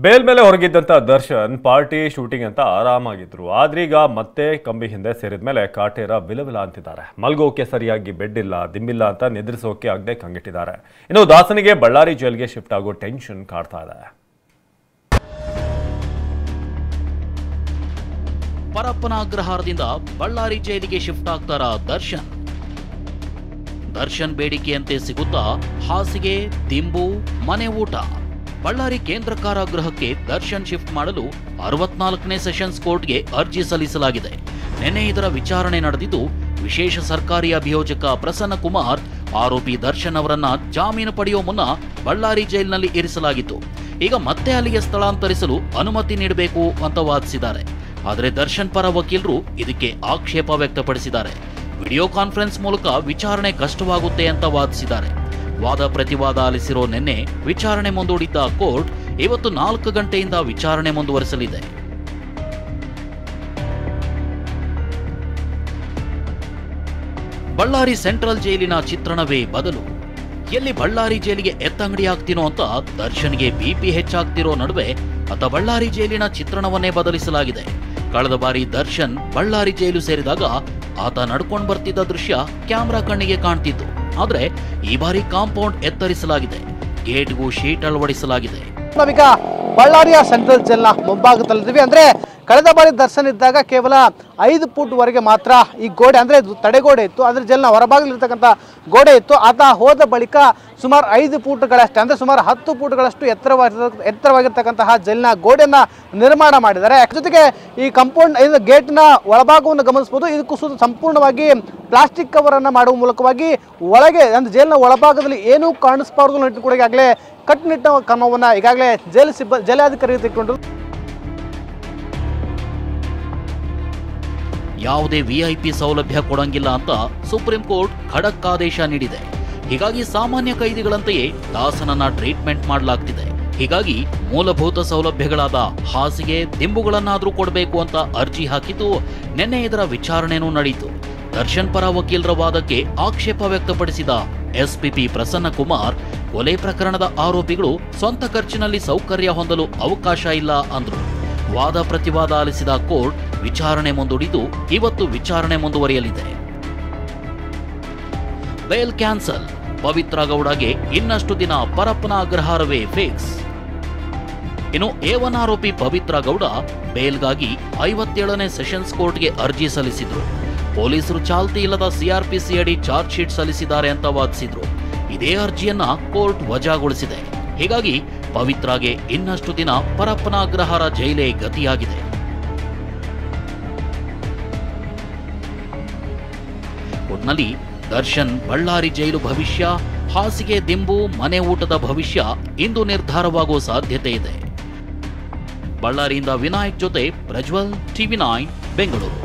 Bale ಮೇಲೆ ಹೊರಗಿದ್ದಂತ Darshan party shooting ಅಂತ ಆರಾಮಾಗಿದ್ರು. ಆದ್ರೀಗ ಮತ್ತೆ ಕಂಬಿ ಹಿಂದೆ ಸೇರಿದ ಮೇಲೆ ಕಾಟೇರ ವಿಲವಿಲ ಅಂತಿದ್ದಾರೆ. ಮಲ್ಗೋಕೆ ಸರಿಯಾಗಿ ಬೆಡ್ ಇಲ್ಲ, ದಿಮ್ಮಿಲ್ಲ ಅಂತ ನಿದ್ರಿಸೋಕೆ ಆಗದೆ ಕಂಗೆಟ್ಟಿದ್ದಾರೆ. ಇನ್ನು ದಾಸನಿಗೆ ಬಳ್ಳಾರಿ ಜೈಲ್ಗೆ ಶಿಫ್ಟ್ ಆಗೋ ಟೆನ್ಷನ್ ಕಾಡ್ತಾ ಇದೆ. ಪರಪ್ಪನ ಅಗ್ರಹಾರದಿಂದ ಬಳ್ಳಾರಿ ಜೈಲಿಗೆ ಶಿಫ್ಟ್ ಆಗ್ತಾರ ದರ್ಶನ್ ಬೇಡಿಕೆಯಂತೆ ಸಿಗುತ್ತಾ ಹಾಸಿಗೆ, ದಿಂಬು, ಮನೆ ಊಟ. ಬಳ್ಳಾರಿ ಕೇಂದ್ರ ಕಾರಾಗೃಹಕ್ಕೆ ದರ್ಶನ್ ಶಿಫ್ಟ್ ಮಾಡಲು 64ನೇ ಸೆಷನ್ಸ್ ಕೋರ್ಟ್ಗೆ ಅರ್ಜಿ ಸಲ್ಲಿಸಲಾಗಿದೆ. ನಿನ್ನೆ ಇದರ ವಿಚಾರಣೆ ನಡೆದಿದ್ದು, ವಿಶೇಷ ಸರ್ಕಾರಿ ಅಭಿಯೋಜಕ ಪ್ರಸನ್ನ ಕುಮಾರ್ ಆರೋಪಿ ದರ್ಶನ್ ಅವರನ್ನ ಜಾಮೀನು ಪಡೆಯುವ ಮುನ್ನ ಬಳ್ಳಾರಿ ಜೈಲಿನಲ್ಲಿ ಇರಿಸಲಾಗಿತ್ತು. ಈಗ ಮತ್ತೆ ಅಲ್ಲಿಗೆ ಸ್ಥಳಾಂತರಿಸಲು ಅನುಮತಿ ನೀಡಬೇಕು ಅಂತ ವಾದಿಸಿದ್ದಾರೆ. ಆದರೆ ದರ್ಶನ್ ಪರ ವಕೀಲರು ಇದಕ್ಕೆ ಆಕ್ಷೇಪ ವ್ಯಕ್ತಪಡಿಸಿದ್ದಾರೆ. ವಿಡಿಯೋ ಕಾನ್ಫರೆನ್ಸ್ ಮೂಲಕ ವಿಚಾರಣೆ ಕಷ್ಟವಾಗುತ್ತೆ ಅಂತ ವಾದಿಸಿದ್ದಾರೆ. ವಾದ ಪ್ರತಿವಾದ ಆಲಿಸಿರೋ ನಿನ್ನೆ ವಿಚಾರಣೆ ಮುಂದೂಡಿದ್ದ ಕೋರ್ಟ್ ಇವತ್ತು 4 ಗಂಟೆಯಿಂದ ವಿಚಾರಣೆ ಮುಂದುವರಿಸಲಿದೆ. ಬಳ್ಳಾರಿ ಸೆಂಟ್ರಲ್ ಜೈಲಿನ ಚಿತ್ರಣವೇ ಬದಲು. ಎಲ್ಲಿ ಬಳ್ಳಾರಿ ಜೈಲಿಗೆ ಎತ್ತಂಗಡಿ ಆಗ್ತೀನೋ ಅಂತ ದರ್ಶನ್ಗೆ ಬಿಪಿ ಹೆಚ್ಚಾಗ್ತಿರೋ ನಡುವೆ ಆತ ಬಳ್ಳಾರಿ ಜೈಲಿನ ಚಿತ್ರಣವನ್ನೇ ಬದಲಿಸಲಾಗಿದೆ. ಕಳೆದ ಬಾರಿ ದರ್ಶನ್ ಬಳ್ಳಾರಿ ಜೈಲು ಸೇರಿದಾಗ ಆತ ನಡ್ಕೊಂಡು ಬರ್ತಿದ್ದ ದೃಶ್ಯ ಕ್ಯಾಮೆರಾ ಕಣ್ಣಿಗೆ ಕಾಣ್ತಿತ್ತು. ಆದ್ರೆ ಈ ಬಾರಿ ಕಾಂಪೌಂಡ್ ಎತ್ತರಿಸಲಾಗಿದೆ, ಗೇಟ್ಗೂ ಶೀಟ್ ಅಳವಡಿಸಲಾಗಿದೆ. ನಾವೀಗ ಬಳ್ಳಾರಿಯ ಸೆಂಟ್ರಲ್ ಜೈಲ್ನ ಮುಂಭಾಗದಲ್ಲಿದ್ದೀವಿ. ಅಂದ್ರೆ ಕಳೆದ ಬಾರಿ ದರ್ಶನ್ ಇದ್ದಾಗ ಕೇವಲ 5 ಫೂಟ್ ವರೆಗೆ ಮಾತ್ರ ಈ ಗೋಡೆ, ಅಂದ್ರೆ ತಡೆಗೋಡೆ ಇತ್ತು, ಅಂದ್ರೆ ಜೈಲ್ನ ಹೊರಭಾಗದಲ್ಲಿರ್ತಕ್ಕಂಥ ಗೋಡೆ ಇತ್ತು. ಆತ ಹೋದ ಬಳಿಕ ಸುಮಾರು 5 ಫೂಟ್ಗಳಷ್ಟೇ, ಅಂದ್ರೆ ಸುಮಾರು 10 ಫೂಟ್ಗಳಷ್ಟು ಎತ್ತರವಾಗಿರ್ತಕ್ಕಂತಹ ಜೈಲ್ನ ಗೋಡೆಯನ್ನ ನಿರ್ಮಾಣ ಮಾಡಿದ್ದಾರೆ. ಜೊತೆಗೆ ಈ ಕಾಂಪೌಂಡ್ ಗೇಟ್ನ ಒಳಭಾಗವನ್ನು ಗಮನಿಸಬಹುದು. ಇದಕ್ಕೂ ಸಂಪೂರ್ಣವಾಗಿ ಪ್ಲಾಸ್ಟಿಕ್ ಕವರ್ ಅನ್ನ ಮಾಡುವ ಮೂಲಕವಾಗಿ ಒಳಗೆ, ಅಂದ್ರೆ ಜೈಲಿನ ಒಳಭಾಗದಲ್ಲಿ ಏನೂ ಕಾಣಿಸಬಾರದು ಕೂಡ ಈಗಾಗಲೇ ಕಟ್ಟುನಿಟ್ಟಿನ ಕ್ರಮವನ್ನ ಈಗಾಗಲೇ ಜೈಲಾಧಿಕಾರಿ ತೆಗೆದುಕೊಂಡ್ರು. ಯಾವುದೇ ವಿಐಪಿ ಸೌಲಭ್ಯ ಕೊಡಂಗಿಲ್ಲ ಅಂತ ಸುಪ್ರೀಂ ಕೋರ್ಟ್ ಖಡಕ್ ಆದೇಶ ನೀಡಿದೆ. ಹೀಗಾಗಿ ಸಾಮಾನ್ಯ ಕೈದಿಗಳಂತೆಯೇ ದಾಸನನ್ನ ಟ್ರೀಟ್ಮೆಂಟ್ ಮಾಡಲಾಗ್ತಿದೆ. ಹೀಗಾಗಿ ಮೂಲಭೂತ ಸೌಲಭ್ಯಗಳಾದ ಹಾಸಿಗೆ, ದಿಂಬುಗಳನ್ನಾದ್ರೂ ಕೊಡಬೇಕು ಅಂತ ಅರ್ಜಿ ಹಾಕಿದ್ದು, ನಿನ್ನೆ ಇದರ ವಿಚಾರಣೆನೂ ನಡೆಯಿತು. ದರ್ಶನ್ ಪರ ವಕೀಲರ ವಾದಕ್ಕೆ ಆಕ್ಷೇಪ ವ್ಯಕ್ತಪಡಿಸಿದ ಎಸ್ಪಿಪಿ ಪ್ರಸನ್ನ ಕುಮಾರ್, ಕೊಲೆ ಪ್ರಕರಣದ ಆರೋಪಿಗಳು ಸ್ವಂತ ಖರ್ಚಿನಲ್ಲಿ ಸೌಕರ್ಯ ಹೊಂದಲು ಅವಕಾಶ ಇಲ್ಲ ಅಂದ್ರು. ವಾದ ಪ್ರತಿವಾದ ಆಲಿಸಿದ ಕೋರ್ಟ್ ವಿಚಾರಣೆ ಮುಂದೂಡಿದ್ದು, ಇವತ್ತು ವಿಚಾರಣೆ ಮುಂದುವರಿಯಲಿದೆ. ಬೇಲ್ ಕ್ಯಾನ್ಸಲ್, ಪವಿತ್ರ ಗೌಡಗೆ ಇನ್ನಷ್ಟು ದಿನ ಪರಪ್ಪನ ಅಗ್ರಹಾರವೇ ಫಿಕ್ಸ್. ಇನ್ನು A1 ಆರೋಪಿ ಪವಿತ್ರ ಗೌಡ ಬೇಲ್ಗಾಗಿ 57ನೇ ಸೆಷನ್ಸ್ ಕೋರ್ಟ್ಗೆ ಅರ್ಜಿ ಸಲ್ಲಿಸಿದ್ರು. ಪೊಲೀಸರು ಚಾಲ್ತಿ ಇಲ್ಲದ CRPC ಅಡಿ ಚಾರ್ಜ್ ಶೀಟ್ ಸಲ್ಲಿಸಿದ್ದಾರೆ ಅಂತ ವಾದಿಸಿದ್ರು. ಇದೇ ಅರ್ಜಿಯನ್ನ ಕೋರ್ಟ್ ವಜಾಗೊಳಿಸಿದೆ. ಹೀಗಾಗಿ ಪವಿತ್ರಾಗೆ ಇನ್ನಷ್ಟು ದಿನ ಪರಪ್ಪನ ಅಗ್ರಹಾರ ಜೈಲೇ ಗತಿಯಾಗಿದೆ. ಒಟ್ನಲ್ಲಿ ದರ್ಶನ್ ಬಳ್ಳಾರಿ ಜೈಲು ಭವಿಷ್ಯ, ಹಾಸಿಗೆ, ದಿಂಬು, ಮನೆ ಊಟದ ಭವಿಷ್ಯ ಇಂದು ನಿರ್ಧಾರವಾಗುವ ಸಾಧ್ಯತೆ ಇದೆ. ಬಳ್ಳಾರಿಯಿಂದ ವಿನಾಯಕ್ ಜೊತೆ ಪ್ರಜ್ವಲ್, TV9 ಬೆಂಗಳೂರು.